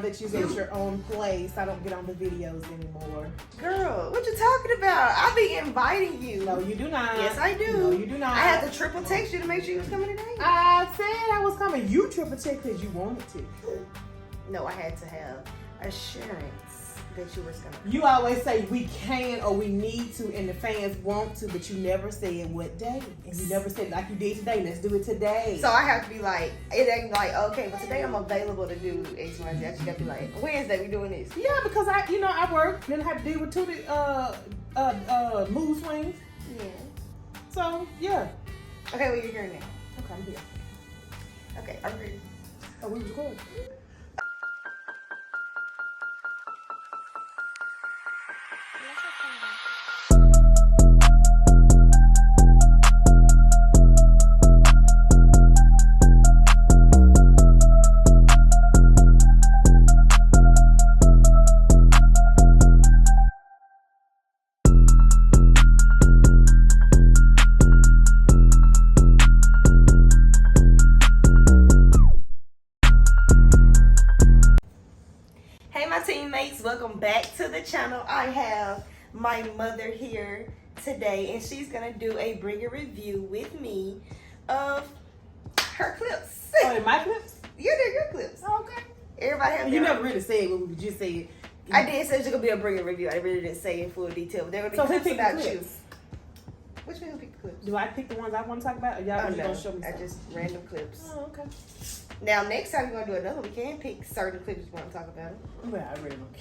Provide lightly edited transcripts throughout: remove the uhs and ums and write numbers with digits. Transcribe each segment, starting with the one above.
that you get your own place. I don't get on the videos anymore. Girl, what you talking about? I be inviting you. No, you do not. Yes, I do. No, you do not. I had to triple text you to make sure you was coming today. I said I was coming. You triple checked because you wanted to. No, I had to have assurance that you were coming. You always say we can or we need to, and the fans want to, but you never said what day. And you never said like you did today. Let's do it today. So I have to be like, it ain't like, okay, but today I'm available to do X, Y, Z. I just got to be like, Wednesday we doing this. Yeah, because I work, then I have to deal with two mood swings. Yeah. So yeah. Okay, well you're here now. Okay, I'm here. Okay, I'm ready. Oh, we recording. Welcome back to the channel. I have my mother here today and she's gonna do a bring a review with me of her clips. Oh, in my clips? Yeah, they're your clips. Oh, okay. Everybody have You never really said what we just said. I did say it's gonna be a bring a review. I really didn't say in full detail, but they're gonna be clips about you. Which one pick the clips? Do I pick the ones I want to talk about, or y'all just gonna show me I just random clips. Oh, okay. Now next time we're gonna do another, we can pick certain clips we want to talk about. Well, I really don't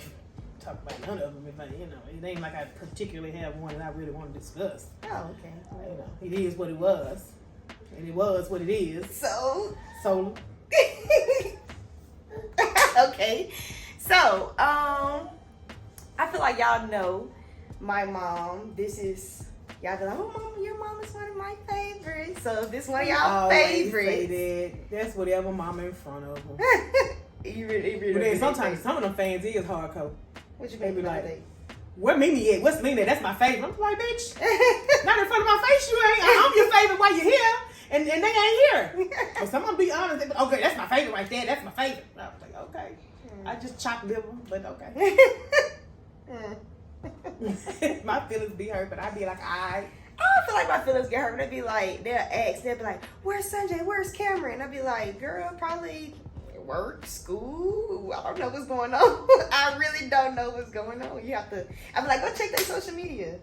talk about none of them. If it ain't like I particularly have one that I really want to discuss. Oh, okay. It is what it was, and it was what it is. So. Okay. So, I feel like y'all know my mom. This is. Y'all be like, oh, mom, your mom is one of my favorites. So if this one of y'all favorites. That's whatever mama in front of them. you really but then sometimes some of them fans is hardcore. What you mean by like, that? Where Mimi at? What's Mimi at? That's my favorite. I'm like, bitch, not in front of my face, you ain't. I'm your favorite while you're here, and they ain't here. But someone be honest, they be, okay, that's my favorite right there. That's my favorite. I was like, okay. I just chop liver, but okay. My feelings be hurt, but I be like, I feel like my feelings get hurt. They be like, they'll ask, they'll be like, where's Sanjay? Where's Cameron? I'll be like, girl, probably work, school. I don't know what's going on. I really don't know what's going on. You have to. I'm like, go check their social media.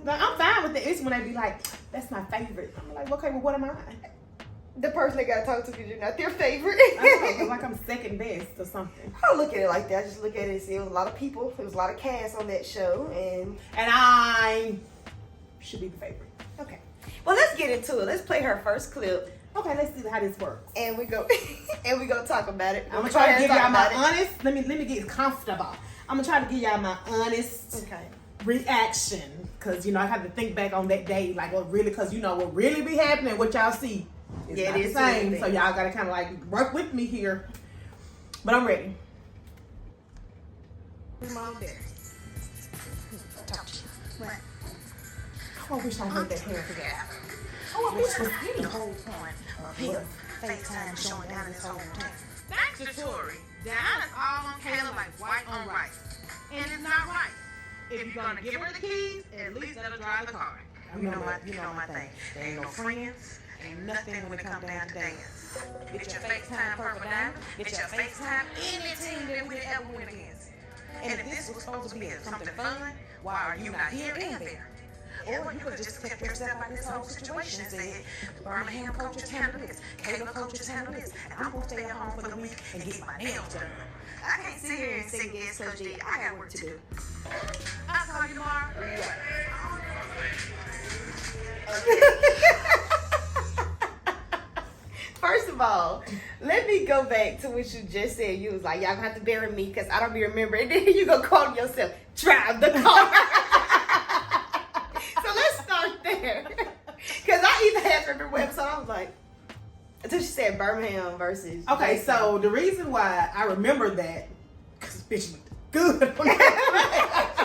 Like, I'm fine with it. It's when they be like, that's my favorite. I'm like, okay, well, what am I? The person they gotta talk to because you're not their favorite. I feel like I'm second best or something. I don't look at it like that. I just look at it and see it was a lot of people. There was a lot of cast on that show, and I should be the favorite. Okay. Well, let's get into it. Let's play her first clip. Okay, let's see how this works. And we go talk about it. I'm gonna try to give y'all my honest. Let me get comfortable. I'm gonna try to give y'all my honest reaction, cause I have to think back on that day, like what really, cause what really be happening, what y'all see is not the same. So y'all gotta kind of like work with me here. But I'm ready. Mom there. I wish I had that hair together. Oh, I wish was the whole point of his FaceTime showing down his whole thing. Thanks to Tori, down is all on Kayla like white on rice. And it's not right. If you're gonna give her the keys, at least let her drive the car. You know my thing. There ain't no friends, ain't nothing when it come down to dance. Get your FaceTime Purple Diamond, get your FaceTime any team that we ever win against. And if this was supposed to be something fun, why are you not here and there? Or you could have just kept yourself out of this whole situation and said, Birmingham coaches handle this, Kayla coaches handle this, and I'm going to stay at home for the week and get my nails done. I can't sit here and say, yes, Coach D, I got work to do. I'll call you tomorrow. First of all, let me go back to what you just said. You was like, y'all gonna have to bear with me because I don't be remembering. And then you gonna call yourself, drive the car. So let's start there. Because I even had to remember what episode I was like, until she said Birmingham versus. Okay, so the reason why I remember that, because bitch looked good on that.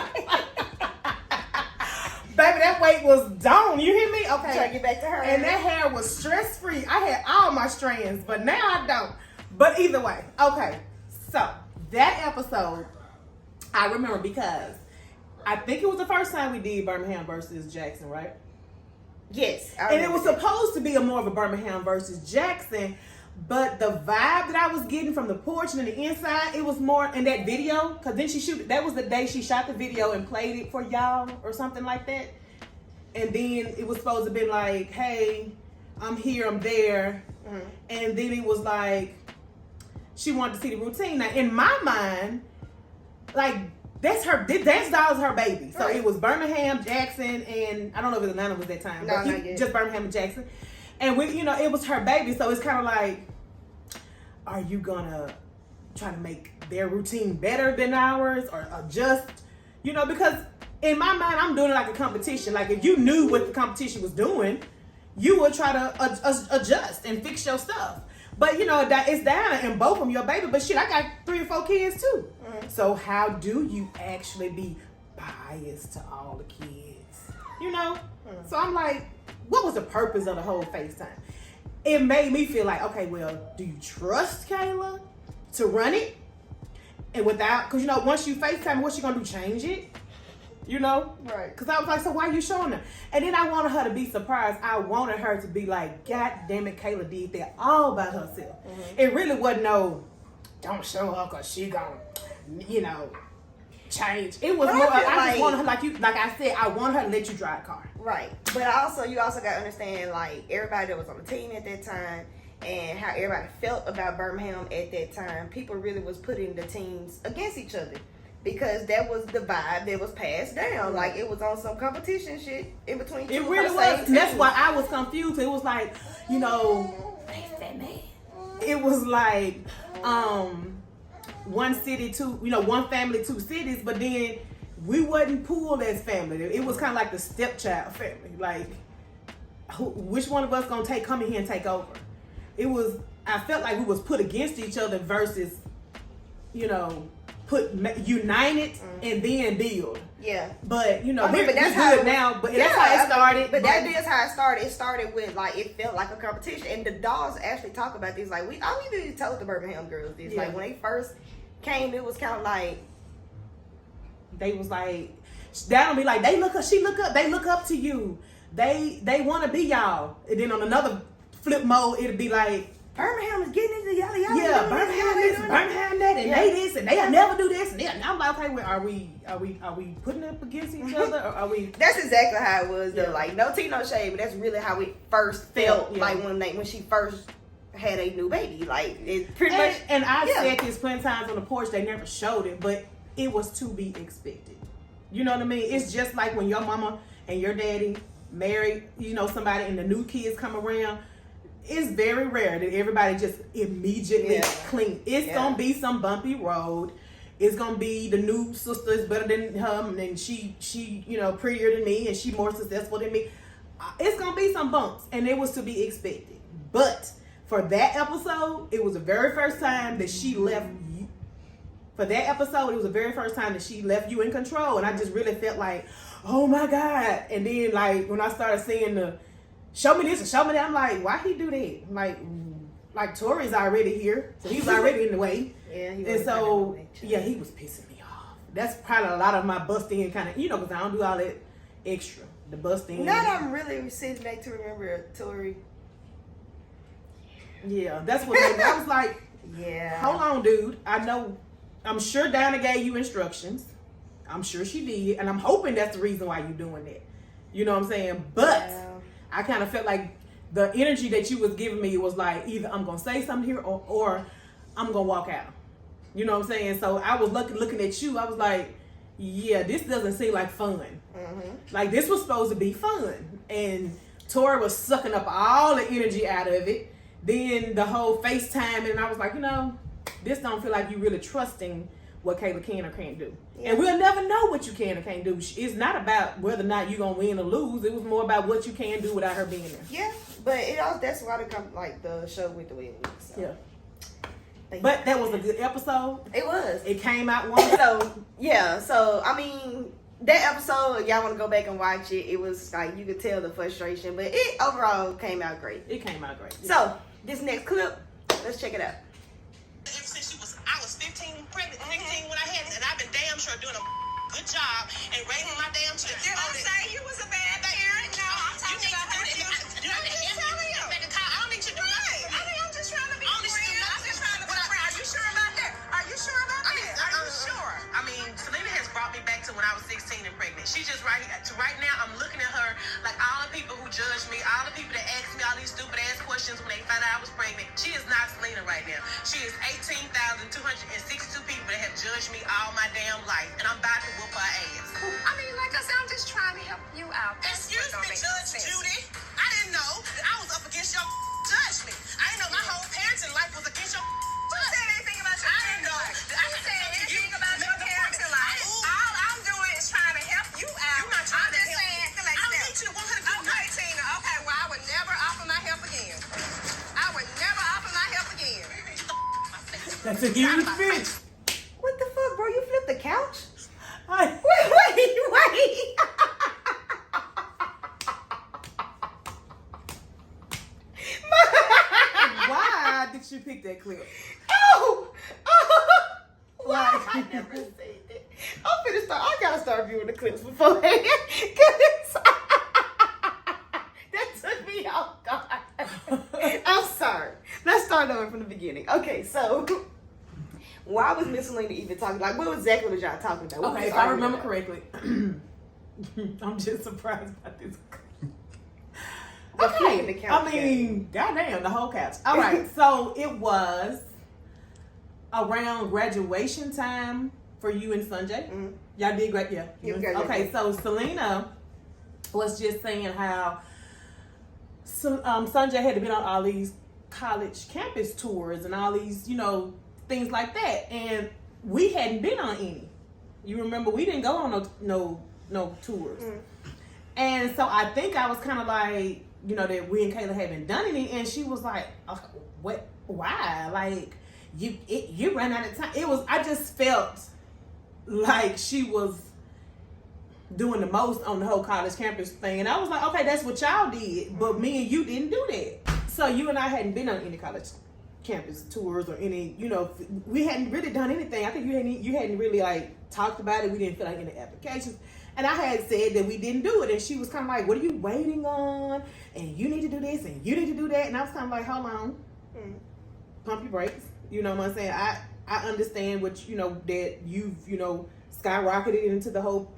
Baby, that weight was down. You hear me? Okay. Trying to get back to her. And that hair was stress free. I had all my strands, but now I don't. But either way, okay. So that episode, I remember because I think it was the first time we did Birmingham versus Jackson, right? Yes. And it was supposed to be more of a Birmingham versus Jackson, but the vibe that I was getting from the porch and the inside, it was more in that video. Because then that was the day she shot the video and played it for y'all or something like that. And then it was supposed to be like, hey, I'm here, I'm there. Mm-hmm. And then it was like, she wanted to see the routine. Now, in my mind, like, that's Doll's her baby. So It was Birmingham, Jackson, and I don't know if Atlanta was that time. No, but just Birmingham and Jackson. And it was her baby. So it's kind of like, are you gonna try to make their routine better than ours or adjust? Because in my mind, I'm doing it like a competition. Like if you knew what the competition was doing, you would try to adjust and fix your stuff. But that it's Diana and both of them your baby. But shit, I got 3 or 4 kids too. Mm-hmm. So how do you actually be biased to all the kids? Mm-hmm. So I'm like, what was the purpose of the whole FaceTime? It made me feel like, okay, well, do you trust Kayla to run it? And because once you FaceTime, what you gonna do? Change it? Right. Because I was like, so why are you showing her? And then I wanted her to be surprised. I wanted her to be like, God damn it, Kayla did that all by herself. Mm-hmm. It really wasn't don't show her because she gonna, change. It was more, I just wanted her, like I said, I want her to let you drive a car. Right. But you also got to understand, like, everybody that was on the team at that time and how everybody felt about Birmingham at that time. People really was putting the teams against each other. Because that was the vibe that was passed down. Like, it was on some competition shit in between two. It really was. And that's why I was confused. It was like, it was like, one city, one family, 2 cities. But then we wasn't pooled as family. It was kind of like the stepchild family. Like, which one of us gonna come in here and take over? I felt like we was put against each other versus, united and then build. Yeah. But but that's we're how good now. But that's how it started. But that is how it started. It started with like it felt like a competition, and the dolls actually talk about this. Like I even told the Birmingham girls this. Yeah. Like when they first came, it was kind of like they was like that'll be like they look up to you. They want to be y'all. And then on another flip mode, it'll be like, Birmingham is getting into yada yada. Yeah, Birmingham this, Birmingham that, and they this, and they'll never do this. And I'm like, okay, well, are we putting up against each other, or are we? That's exactly how it was. Though. Like no tea, no shade, but that's really how it first felt. Like when she first had a new baby, like it pretty much. And I said this plenty of times on the porch. They never showed it, but it was to be expected. You know what I mean? It's just like when your mama and your daddy married, somebody, and the new kids come around. It's very rare that everybody just immediately clean. It's gonna be some bumpy road. It's gonna be the new sister is better than him, and she prettier than me, and she more successful than me. It's gonna be some bumps, and it was to be expected. But for that episode, it was the very first time that she left you. For that episode, it was the very first time that she left you in control, and I just really felt like, oh my God. And then like when I started seeing the show me this and show me that, I'm like, why he do that? Like Tori's already here, so he's already in the way. Yeah, he was. And so, he was pissing me off. That's probably a lot of my busting kind of, because I don't do all that extra. The busting. Now that I'm really sitting back to remember Tori. Yeah, that's what made me. I was like, hold on, dude. I'm sure Diana gave you instructions. I'm sure she did, and I'm hoping that's the reason why you're doing that. You know what I'm saying? But I kind of felt like the energy that you was giving me was like, either I'm going to say something here or I'm going to walk out. You know what I'm saying? So I was looking at you. I was like, yeah, this doesn't seem like fun. Mm-hmm. Like this was supposed to be fun. And Tori was sucking up all the energy out of it. Then the whole FaceTime, and I was like, this don't feel like you really trusting what Kayla can or can't do. Yeah. And we'll never know what you can or can't do. It's not about whether or not you're going to win or lose. It was more about what you can do without her being there. Yeah, but that's why the show with the way it was. So. Yeah. But that was a good episode. It was. It came out one. So I mean, that episode, y'all want to go back and watch it. It was like, you could tell the frustration, but it overall came out great. It came out great. Yeah. So, this next clip, let's check it out. Ever since I was 15 her doing a good job and raising my damn children. Did I say you was a bad parent? No, I'm talking about her. I'm just telling you. I don't need you to do Right. I mean, I'm just trying to be friends. I'm just trying to be friends. Are you sure about that? Are you sure about that? Are you sure? I mean, Selena has brought me back to when I was 16 and pregnant. She's just right here. Right now, I'm looking at her like all the people who judge me, all the people that ask me all these stupid ass questions when they found out I was pregnant. She is not Selena right now. She is 18,262 people that have judged me all my damn life, and I'm about to whoop her ass. I mean, like I said, I'm just trying to help you out. That's Excuse what me, don't make Judge sense. Judy. I didn't know that I was up against your judgment. I didn't know my whole parenting life was against your Who said anything about your parenting life? Who said anything about your parenting life? All I'm doing is trying to help you out. You're not trying I'm to just help saying, me. like I don't that. need you to want her to do Okay, Tina. Okay, well, I would never offer my help again. I would never offer my help again. That's a huge bitch. What the fuck, bro? You flipped the couch? I- Wait. Why did you pick that clip? Oh! Like, I never seen it. I'm finna start. I gotta start viewing the clips beforehand. Cause that took me off guard. I'm sorry. Let's start over from the beginning. Okay, so why was Miss Selena even talking? Like, what exactly was y'all talking about? What okay, was if I arguing remember about? correctly, I'm just surprised by this. The flipping the couch I mean, goddamn, the whole couch. All right, so it was around graduation time for you and Sanjay. Mm-hmm. Y'all did great, yeah. Yeah, we Okay, graduated. so Selena was just saying how Sanjay had been on all these college campus tours and all these, you know, things like that, and we hadn't been on any. You remember we didn't go on no tours, and so I think I was kind of like, you know, that we and Kayla hadn't done any, and she was like, okay, "What? Why? Like you ran out of time." I just felt like she was doing the most on the whole college campus thing, and I was like, okay, that's what y'all did, but me and you didn't do that. So you and I hadn't been on any college campus tours or any, you know, we hadn't really done anything. I think you hadn't really like talked about it. We didn't fill out any applications, and I had said that we didn't do it, and she was kind of like, what are you waiting on? And you need to do this and you need to do that, and I was kind of like, hold on, pump your brakes. You know what I'm saying? I understand what, you know, that you've, you know, skyrocketed into the whole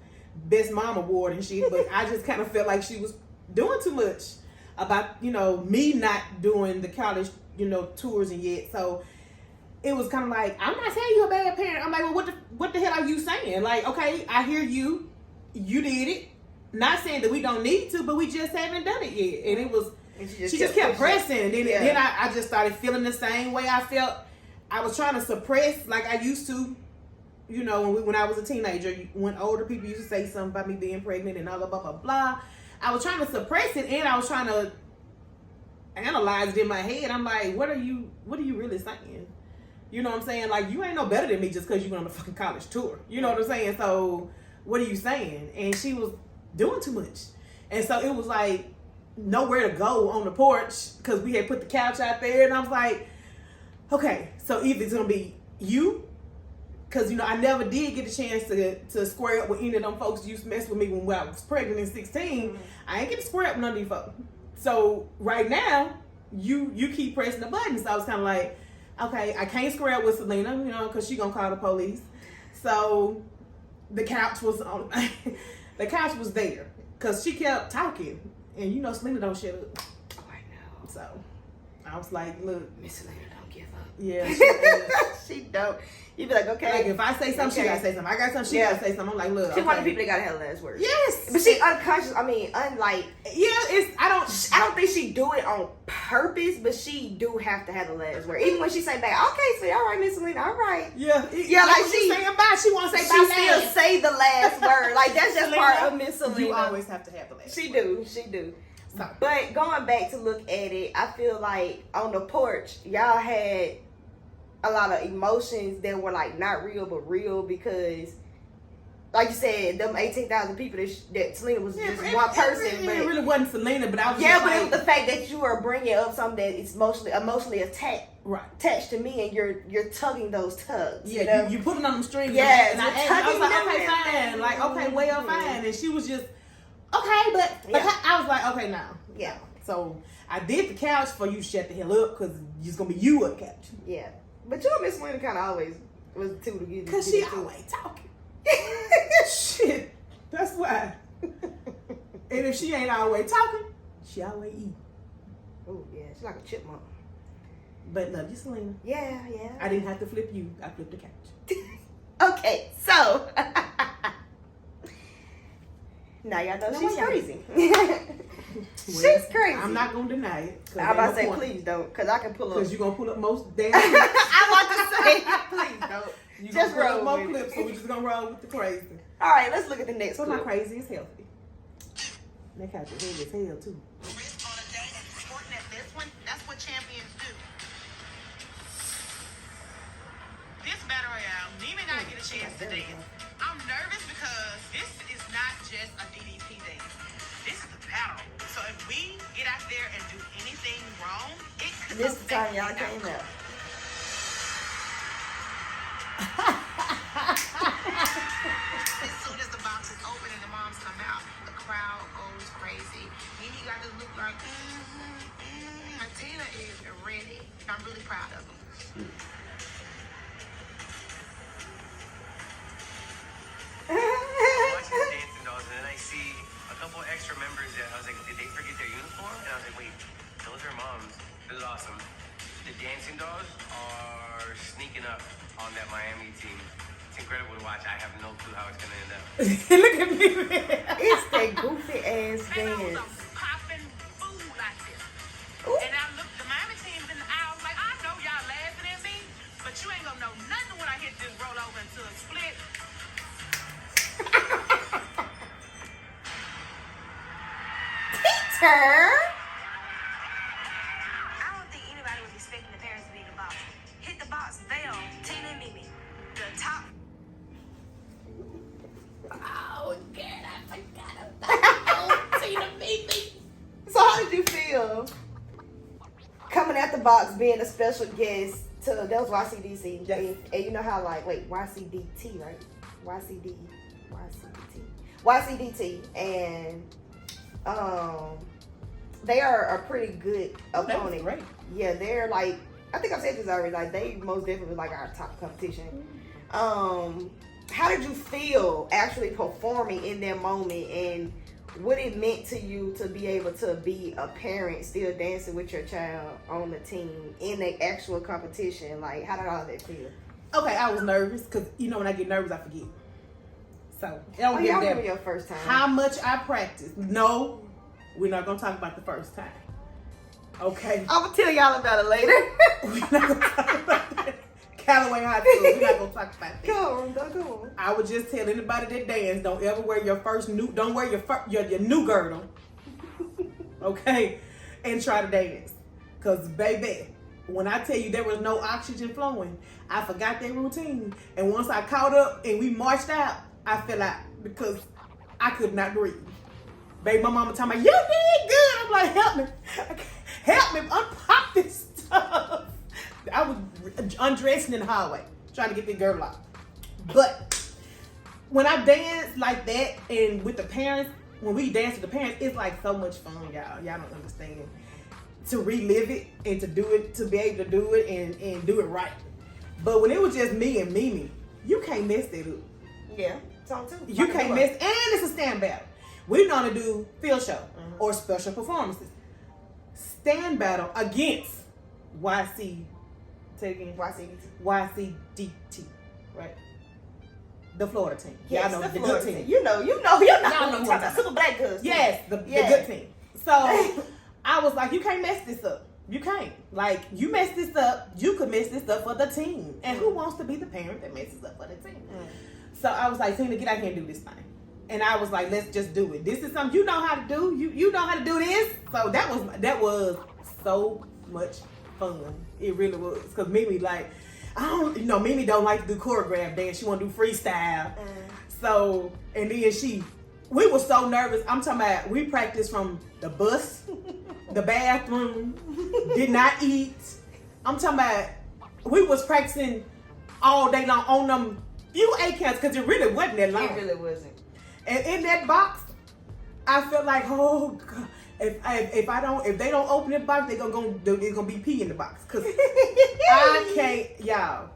best mom award and shit, but I just kind of felt like she was doing too much about, you know, me not doing the college, you know, tours and yet. So it was kind of like, I'm not saying you're a bad parent. I'm like, well, what the hell are you saying? Like, okay, I hear you did it. Not saying that we don't need to, but we just haven't done it yet. And it was, And she just kept pressing. And then, Yeah. then I just started feeling the same way I felt. I was trying to suppress like I used to, you know, when I was a teenager, when older people used to say something about me being pregnant and all blah, blah, blah. I was trying to suppress it, and I was trying to analyze it in my head. I'm like, what are you really saying? You know what I'm saying? Like, you ain't no better than me just because you went on a fucking college tour. You know what I'm saying? So what are you saying? And she was doing too much. And so it was like nowhere to go on the porch because we had put the couch out there, and I was like, okay, so either it's gonna be you, because, you know, I never did get a chance to square up with any of them folks who used to mess with me when I was pregnant in 16. I ain't get to square up with none of these folks. So right now, you keep pressing the buttons. So I was kind of like, okay, I can't square up with Selena, you know, because she gonna call the police. So the couch was on. The couch was there because she kept talking, and you know Selena don't shut up. Oh, I know. So I was like, look, Miss Selena don't give up. yeah, she, She don't. You be like, okay. like if I say something, she gotta say something. I got something, she Yeah. gotta say something. I'm like, look, She one of the okay. people that gotta have the last word. Yes, But she unconscious. I mean, unlike. yeah, it's I don't think she do it on purpose, but she do have to have the last word. Even when she say back, okay, see, all right, Miss Selena, all right. Yeah, Yeah, like what you she- saying bye. She want to say She bye still last. say the last word. Like that's just Selena, part of Miss Selena. You always have to have the last. She word. do. So, But going back to look at it, I feel like on the porch, y'all had a lot of emotions that were like not real but real because like you said, them 18,000 people that Selena was just one person. But it really wasn't Selena, but I was yeah, just but like, it was the fact that you are bringing up something that is emotionally attached to me, and you're tugging those tugs. Yeah, you know? you putting on them strings. Yes, and I was like, okay, fine. Like, okay, well, fine. And she was just, okay, but I was like, okay, now. Yeah. So I did the couch for you to shut the hell up because it's going to be you on the couch. Yeah. But you and Miss Selena kind of always was the two together. Because she always talking. Shit. That's why. And if she ain't always talking, she always eat. Oh, yeah. She's like a chipmunk. But love you, Selena. Yeah. I didn't have to flip you. I flipped the couch. Okay, so now y'all know she's crazy. She's crazy. I'm not gonna deny it. I'm about to say, please don't, because I can pull up. Because you're gonna pull up most damn. I'm about to say, please don't. You Just gonna roll pull up with more it. clips, so we just gonna roll with the crazy. All right, let's look at the next So my clip. crazy is healthy. That couch is heavy as hell too. That's what champions do. This battle royale, Neiman gotta get a chance to dance. I'm nervous because this is not just a DDP dance. This is a battle. So if we get out there and do anything wrong, it could This is the time affect y'all the came out. As soon as the box is open and the moms come out, the crowd goes crazy. Nene got to look like, Tina is ready. I'm really proud of them. Watching the dancing dolls, and then I see a couple extra members that I was like, did they forget their uniform? And I was like, wait, those are moms. This is awesome. The dancing dolls are sneaking up on that Miami team. It's incredible to watch. I have no clue how it's gonna end up. Look at me. It's that goofy ass They know dance. some popping food like this. Ooh. And I looked the Miami teams in the eye. I was like, I know y'all laughing at me, but you ain't gonna know nothing when I hit this roll over into a split. Peter! I don't think anybody was expecting the parents to be in the box. Hit the box, they on Tina and Mimi. The top. Oh, God, I forgot about Tina Mimi. So how did you feel coming at the box, being a special guest to, that was YCDC, Yes. and you know how YCDT, right? YCDT, and they are a pretty good opponent. Great. Yeah, they're like, I think I've said this already, like they most definitely like our top competition. How did you feel actually performing in that moment, and what it meant to you to be able to be a parent still dancing with your child on the team in the actual competition? Like, how did all that feel? Okay, I was nervous because you know when I get nervous I forget. So it don't Oh, give y'all a damn remember your first time? how much I practiced. No, we're not gonna talk about the first time. Okay. I'm gonna tell y'all about it later. We're not gonna talk about that. Callaway High School. We're not gonna talk about that. Go on. I would just tell anybody that dance, don't ever wear your don't wear your new girdle, okay, and try to dance. Cause baby, when I tell you there was no oxygen flowing, I forgot that routine. And once I caught up and we marched out, I fell out because I could not breathe. Baby, my mama told me, you did good. I'm like, help me, unpop this stuff. I was undressing in the hallway, trying to get the girdle out. But when I dance like that and with the parents, when we dance with the parents, it's like so much fun, y'all. Y'all don't understand. To relive it and to do it, to be able to do it and do it right. But when it was just me and Mimi, you can't mess that up. Yeah, song two. You can't mess, and it's a stand battle. We're gonna do field show or special performances. Stand battle against YCDT, right? The Florida team. Yes, Y'all know the Florida good team. You know Y'all what know I'm who talking I'm about. talking Super Black Girls. Yes, the good team. So I was like, you can't mess this up. You can't. Like, you mess this up, you could mess this up for the team. And who wants to be the parent that messes up for the team? So I was like, Tina, get out here and do this thing. And I was like, let's just do it. This is something you know how to do. You know how to do this. So that was so much fun. It really was. Because Mimi, like, Mimi don't like to do choreographed dance. She want to do freestyle. So, and then we were so nervous. I'm talking about, we practiced from the bus, the bathroom, did not eat. I'm talking about, we was practicing all day long on them few 8 counts, because it really wasn't that long. It really wasn't. And in that box, I felt like, oh God, if they don't open the box, there's gonna be pee in the box. Cause I can't, y'all.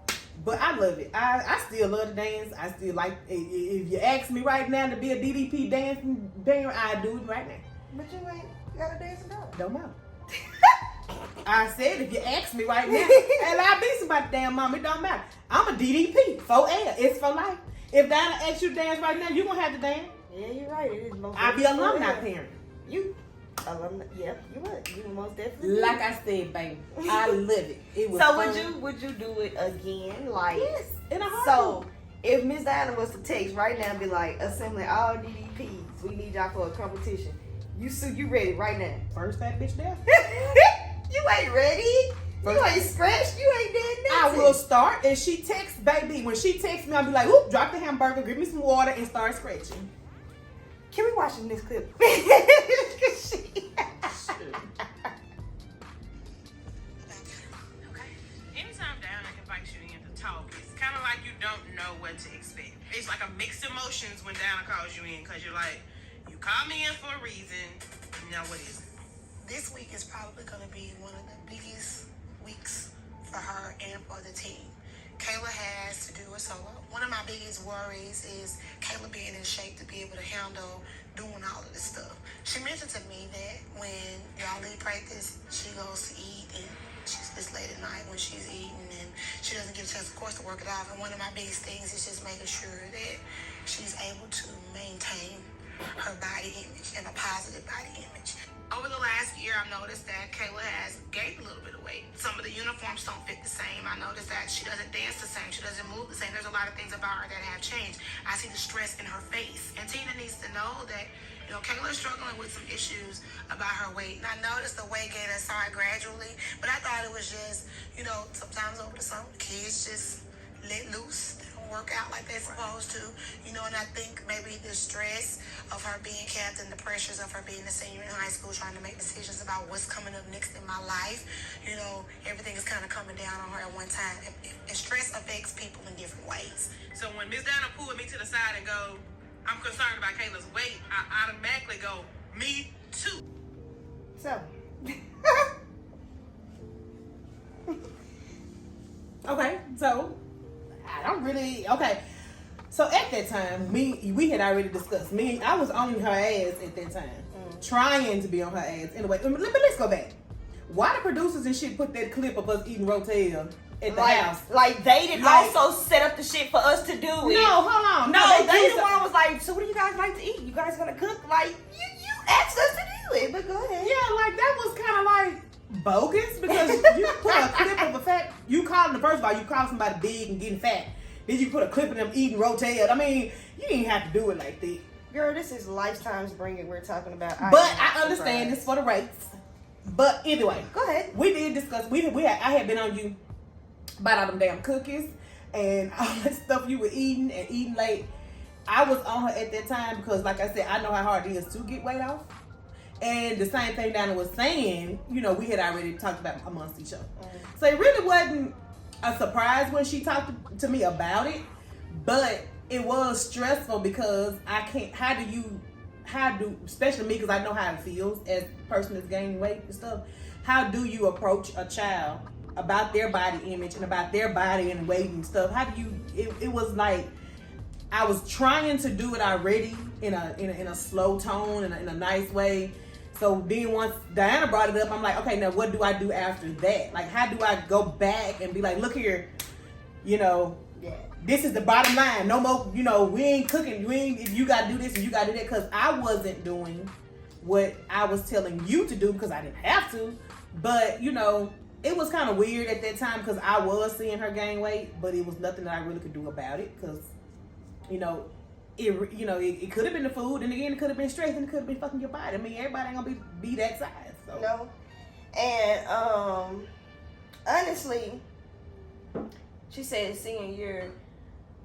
But I love it. I still love to dance. I still like, if you ask me right now to be a DDP dancing dancer, I do it right now. But you ain't got a dancing dog. Don't matter. I said if you ask me right now, and I'll be somebody's damn mom, it don't matter. I'm a DDP, for air. It's for life. If Diana asks you to dance right now, you gonna have to dance. Yeah, you're right. It is most I'll be alumni parent. You alumni? Yeah, you would. You would most definitely. Like I said, baby, I love it. It was so fun. would you do it again? Like Yes, in a heartbeat. so. If Miss Diana was to text right now and be like, assembling all DDPs, we need y'all for a competition. You ready right now? First fat bitch there. You ain't ready. You ain't scratched. You ain't did I nothing. will start, and she texts, baby. When she texts me, I'll be like, "Oop, drop the hamburger, give me some water, and start scratching." Can we watch this clip? Okay. Anytime Diana invites you in to talk, it's kind of like you don't know what to expect. It's like a mixed emotions when Diana calls you in, because you're like, you called me in for a reason. Now what is it? This week is probably going to be one of the biggest weeks for her and for the team. Kayla has to do a solo. One of my biggest worries is Kayla being in shape to be able to handle doing all of this stuff. She mentioned to me that when y'all leave practice, she goes to eat, and it's late at night when she's eating, and she doesn't get a chance, of course, to work it off. And one of my biggest things is just making sure that she's able to maintain her body image and a positive body image. Over the last year, I've noticed that Kayla has gained a little bit of weight. Some of the uniforms don't fit the same. I noticed that she doesn't dance the same. She doesn't move the same. There's a lot of things about her that have changed. I see the stress in her face. And Tina needs to know that, Kayla is struggling with some issues about her weight. And I noticed the weight gain and saw it gradually. But I thought it was just, sometimes over the summer, kids just let loose. They don't work out like they're supposed to. And I think maybe the stress of her being captain, the pressures of her being a senior in high school, trying to make decisions about what's coming up next in my life, everything is kind of coming down on her at one time. And stress affects people in different ways. So when Miss Diana pulled me to the side and go, I'm concerned about Kayla's weight, I automatically go, me too. So. Okay, so I don't really. Okay, so at that time, we had already discussed. I was on her ass at that time, trying to be on her ass. Anyway, but let's go back. Why the producers and shit put that clip of us eating Rotel at the house? Like they didn't also set up the shit for us to do it. No, hold on. No, they the one was like, so what do you guys like to eat? You guys gonna cook? Like you asked us to do it, but go ahead. Yeah, like that was kind of like bogus, because you put a clip of a fat. You call them, first of all, you call somebody big and getting fat. Then you put a clip of them eating Rotel. I mean, you didn't have to do it like that. Girl, this is Lifetime's Bring It. We're talking about. But I understand this for the rates. But anyway, go ahead. We did discuss. I had been on you about all them damn cookies and all that stuff you were eating and eating late. I was on her at that time because, like I said, I know how hard it is to get weight off. And the same thing Donna was saying, we had already talked about amongst each other. So it really wasn't a surprise when she talked to me about it, but it was stressful because I can't. How do especially me, because I know how it feels as a person that's gaining weight and stuff. How do you approach a child about their body image and about their body and weight and stuff? How do you? It was like I was trying to do it already in a slow tone and in a nice way. So then once Diana brought it up, I'm like, okay, now what do I do after that? Like, how do I go back and be like, look here, this is the bottom line. No more, we ain't cooking. You got to do this and you got to do that. Because I wasn't doing what I was telling you to do because I didn't have to. But, it was kind of weird at that time because I was seeing her gain weight, but it was nothing that I really could do about it because, it could have been the food, and again, it could have been stress, and it could have been fucking your body. I mean, everybody ain't gonna be that size. So. No, and honestly, she said senior year,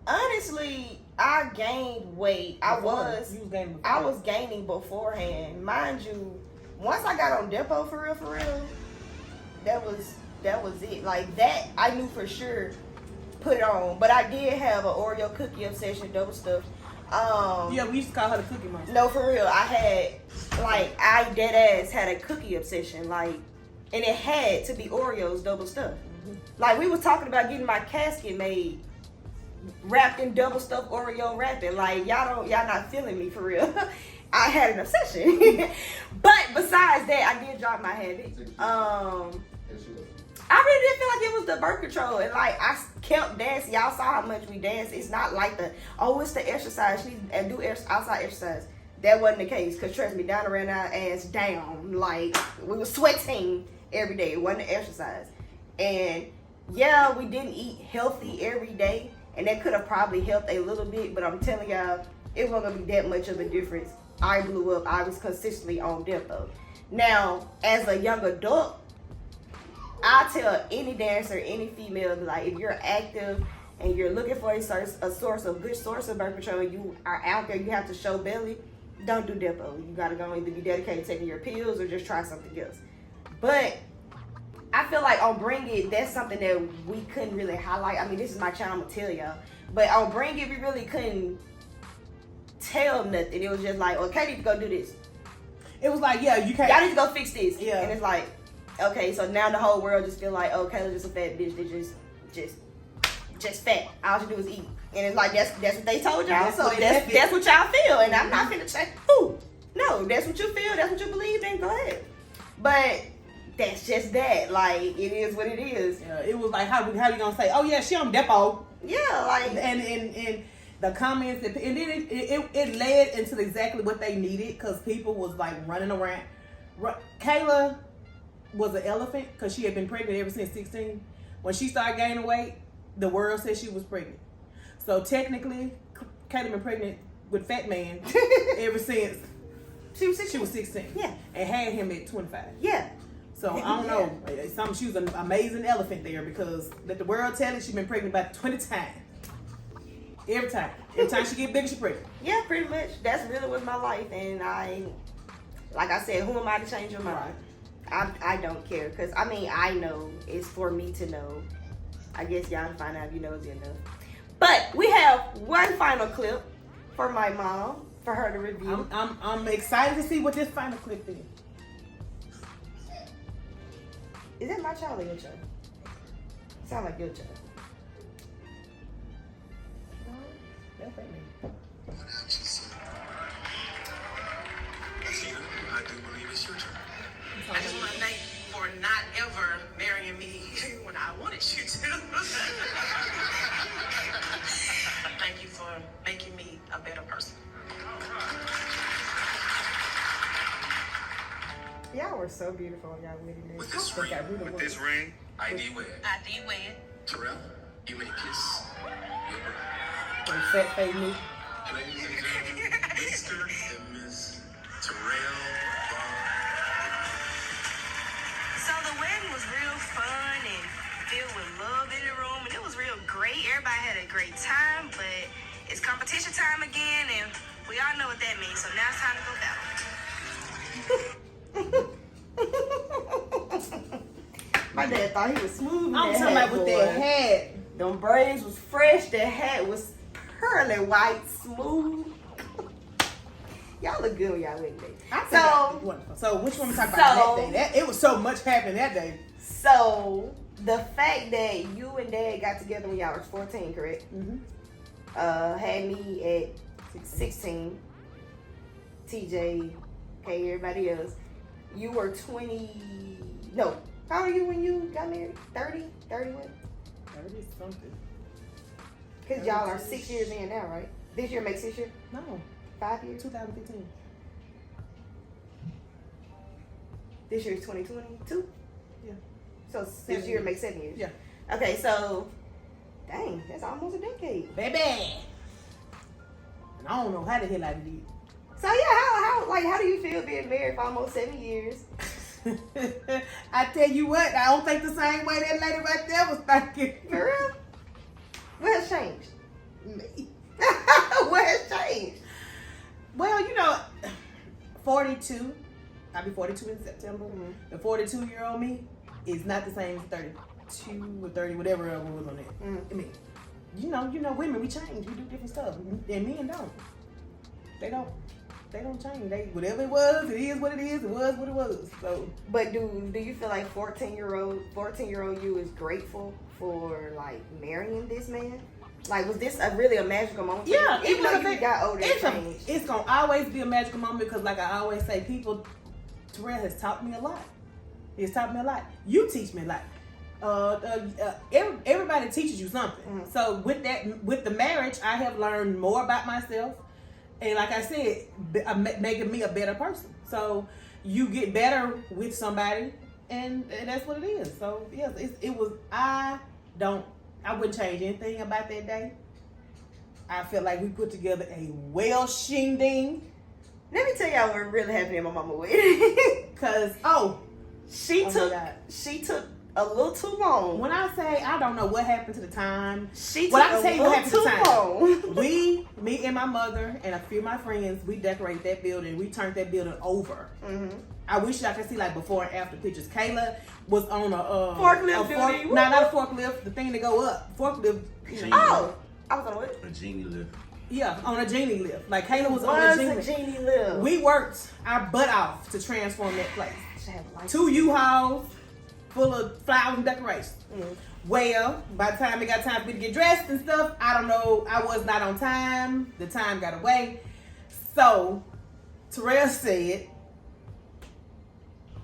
Honestly, I gained weight. You was gaining before. I was gaining beforehand. Mind you, once I got on Depot for real, that was it. Like that, I knew for sure. Put it on, but I did have an Oreo cookie obsession, double stuffed. Yeah, we used to call her the Cookie Monster. No, for real. I dead ass had a cookie obsession, like, and it had to be Oreos double stuffed. Mm-hmm. Like we was talking about getting my casket made, wrapped in double stuffed Oreo wrapping. Like y'all not feeling me for real. I had an obsession, but besides that, I did drop my habit. I really didn't feel like it was the birth control, and like I kept dancing. Y'all saw how much we danced. It's not like it's the exercise. She need to do outside exercise. That wasn't the case, cause trust me, Donna ran our ass down. Like we were sweating every day. It wasn't the exercise, and yeah, we didn't eat healthy every day, and that could have probably helped a little bit. But I'm telling y'all, it wasn't gonna be that much of a difference. I blew up. I was consistently on Depot. Now, as a young adult, I tell any dancer, any female, like if you're active and you're looking for a good source of birth control, you are out there, you have to show belly, don't do Depot. You gotta go either be dedicated to taking your pills or just try something else. But I feel like on Bring It, that's something that we couldn't really highlight. I mean, this is my channel, I'm gonna tell y'all. But on Bring It, we really couldn't tell nothing. It was just like, okay, need to go do this. It was like, yeah, you can't. Y'all need to go fix this. Yeah. And it's like, okay, so now the whole world just feel like, oh, Kayla's just a fat bitch that just fat. All she do is eat. And it's like, that's what they told y'all. So that's what y'all feel. And I'm not finna say, who? No, that's what you feel. That's what you believe. Then go ahead. But that's just that. Like, it is what it is. Yeah, it was like, how you gonna say, oh yeah, she on Depot? Yeah, like. And the comments, and then it led into exactly what they needed, because people was like running around. Kayla was an elephant because she had been pregnant ever since 16. When she started gaining weight, the world said she was pregnant. So technically, Kayla been pregnant with Fat Man ever since she was 16. Yeah. And had him at 25. Yeah. So I don't know. She was an amazing elephant there, because let the world tell it, she been pregnant about 20 times. Every time she get bigger, she pregnant. Yeah, pretty much. That's really was my life, and like I said, who am I to change your mind? Right. I don't care, because I mean, I know it's for me to know. I guess y'all can find out if you know it's enough. But we have one final clip for my mom for her to review. I'm excited to see what this final clip is. Is that my child or your child? Sound like your child. That's me. I do believe it's your turn. I just want to thank you for not ever marrying me when I wanted you to. Thank you for making me a better person. Y'all were so beautiful, y'all wedding With this ring, I do wed. I did win. Terrell, you may kiss your bride. Fat face me. Ladies and gentlemen, Mr. and Miss Terrell. So the wedding was real fun and filled with love in the room, and it was real great. Everybody had a great time, but it's competition time again, and we all know what that means. So now it's time to go battle. My dad thought he was smooth. I'm talking about with that hat. Them braids was fresh. That hat was pearly white, smooth. Y'all look good when y'all wedding day. So which one we talking about that day? It was so much happening that day. So the fact that you and Dad got together when y'all was 14, correct? Mm-hmm. Had me at 16. TJ, okay, everybody else. You were 20. No, how old are you when you got married? 30? 31? 30 something. Because y'all are 6 years in now, right? This year makes 6 years? No. 5 years? 2015. This year is 2022? Yeah. So this year makes 7 years? Yeah. Okay, so, dang, that's almost a decade. Baby! And I don't know how the hell I did. So yeah, how do you feel being married for almost 7 years? I tell you what, I don't think the same way that lady right there was thinking. For real? What has changed? Me. What has changed? Well, 42. I'll be 42 in September. The 42-year-old me is not the same as 32 or 30, whatever it was on that. I mean, women, we change. We do different stuff. And men don't. They don't change. Whatever it was, it is what it is. It was what it was. So, but do you feel like 14-year-old you is grateful for like marrying this man? Like, was this really a magical moment? Yeah, for you? Even though you got older, it's gonna always be a magical moment because, like I always say, Terrell has taught me a lot. He's taught me a lot. You teach me a lot. Everybody teaches you something. So with the marriage, I have learned more about myself, and like I said, making me a better person. So you get better with somebody, and that's what it is. So yes, it was. I wouldn't change anything about that day. I feel like we put together a well shindig. Let me tell y'all what really happened in my mama wedding. Cause she took a little too long. When I say I don't know what happened to the time, I can tell you what happened to the time. Me and my mother and a few of my friends, we decorated that building. We turned that building over. I wish I could see like before and after pictures. Kayla was on a forklift. Not a forklift. The thing to go up. Forklift. I was on what? A genie lift. Yeah, on a genie lift. Like Kayla was on a genie lift. We worked our butt off to transform that place. 2 U-Hauls full of flowers and decorations. Well, by the time it got time for me to get dressed and stuff, I don't know. I was not on time. The time got away. So Terrell said,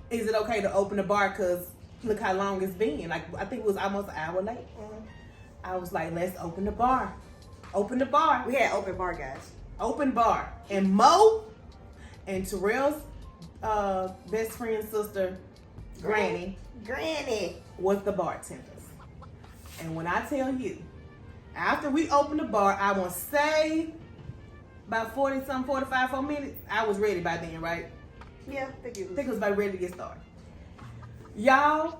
"Is it okay to open the bar? Cause look how long it's been. Like I think it was almost an hour late." I was like, "Let's open the bar. Open the bar." We had open bar, guys. Open bar. And Mo and Terrell's best friend's sister, Granny, was the bartenders. And when I tell you, after we opened the bar, I want to say about 45 minutes, I was ready by then, right? Yeah, I think it was about ready to get started. Y'all,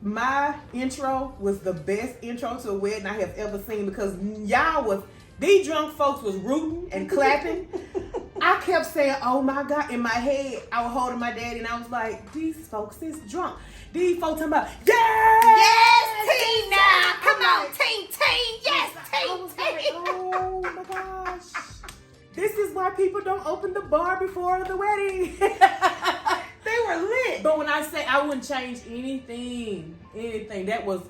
my intro was the best intro to a wedding I have ever seen because these drunk folks was rooting and clapping. I kept saying, "Oh my God," in my head. I was holding my daddy and I was like, "These folks is drunk. These folks talking about, yes, Tina, come on, team, yes, team. Like, oh my gosh. This is why people don't open the bar before the wedding." They were lit. But when I say I wouldn't change anything, that was,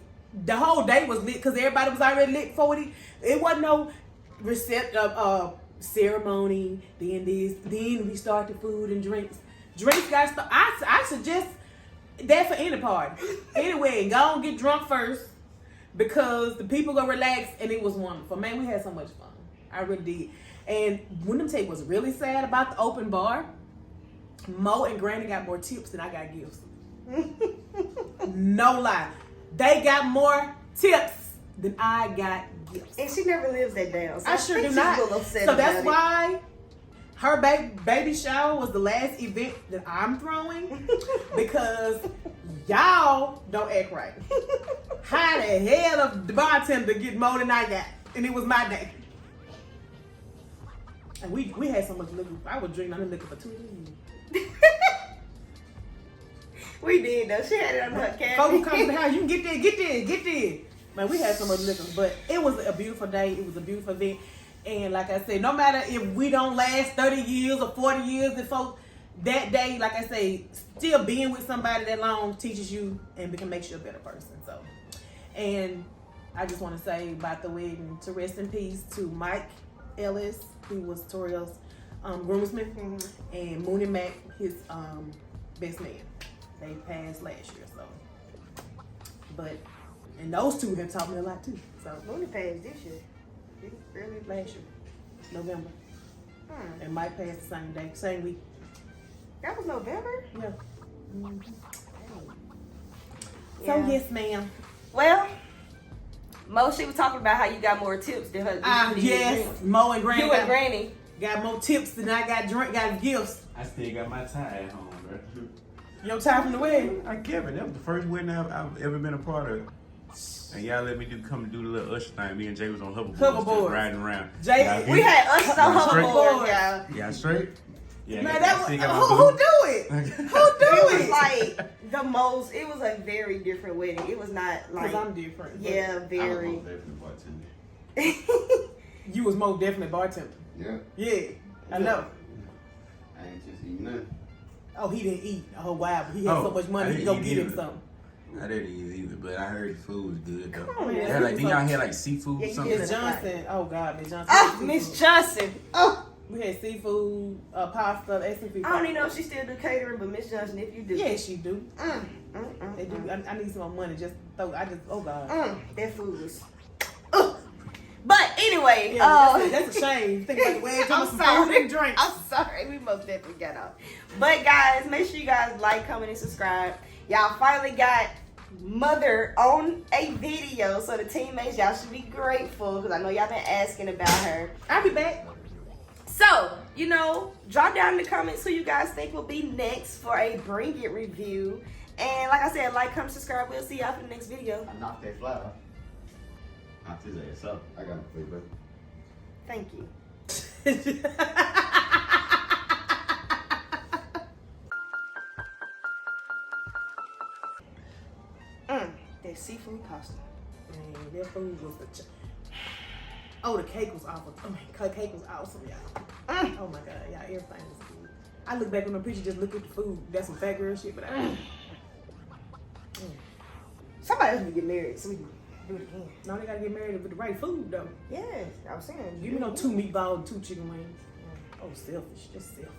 the whole day was lit because everybody was already lit for it. It wasn't no ceremony, then we start the food and drinks. Drinks got started. I suggest that for any party. Anyway, go and get drunk first because the people gonna relax, and it was wonderful. Man, we had so much fun. I really did. And when them take was really sad about the open bar, Mo and Granny got more tips than I got gifts. No lie. They got more tips than I got gifts. And she never lives that down. So I sure do not. So that's why her baby shower was the last event that I'm throwing because y'all don't act right. How the hell of the bartender get more than I got? And it was my day. And we had so much liquor. I was drinking on the liquor for 2 days. We did though. She had it on her cabinet. Folks who come to the house, you can get there. Man, we had so much liquor, but it was a beautiful day. It was a beautiful event. And like I said, no matter if we don't last 30 years or 40 years, the folks, that day, like I say, still being with somebody that long teaches you and makes you a better person. So, and I just want to say about the wedding, to rest in peace to Mike Ellis, who was Terrell's groomsman, and Mooney Mac, his best man. They passed last year, so. But, and those two have taught me a lot too. So Mooney passed this year. Early last year, November. And Mike passed the same day, same week. That was November? Yeah. So yes, ma'am. Well, Mo, she was talking about how you got more tips than her. Yes, Mo and Granny. You and Granny got more tips than I got gifts. I still got my tie at home, bro. Your tie from the wedding? I give it. That was the first wedding I've ever been a part of. And y'all let me come do the little usher thing. Me and Jay was on hoverboards, Hoverboards. just riding around. Jay, Y'all We good? had us on Y'all straight? hoverboard, yeah. Y'all straight? Yeah, Man, I that was, still got my who boo. do it? Who do It was it? like the most. It was a very different wedding. It was not like. Cause I'm different. Yeah, very. You was most definitely bartender. Yeah. Yeah, I know. I ain't just eating nothing. Oh, he didn't eat. Oh wow, he had so much I money he didn't go eat get him either. something. I didn't eat either, but I heard the food was good though. on, man. They had like, then y'all had like seafood Yeah, or you something? Miss Johnson. Oh God, Miss Johnson. Oh, Seafood. Miss Johnson. Oh, We had seafood, pasta, and seafood. I don't even know if she still do catering, but Miss Johnson, if you do. Yeah, she do. They do. Mm. I need some more money. Just throw. Oh God. That food was. But anyway, Yeah, that's a shame. Think about the way I'm some sorry. food and drink. I'm sorry. We most definitely got off. But guys, make sure you guys like, comment, and subscribe. Y'all finally got Mother on a video, so the teammates, y'all should be grateful because I know y'all been asking about her. I'll be back. So, drop down in the comments who you guys think will be next for a Bring It review. And like I said, like, comment, subscribe. We'll see y'all for the next video. I knocked that fly off. Knocked his ass up. I got him for you, bro. Thank you. That seafood pasta. Man, their food was oh, the cake was awful. I mean, the cake was awesome, y'all. Oh my God, y'all, everything was good. I look back on the picture, just look at the food. That's some fat girl shit, but Somebody else need to get married so we can do it again. no, they gotta get married with the right food though. Yes, I was saying. Give me no 2 meatballs and 2 chicken wings. Oh, selfish, just selfish.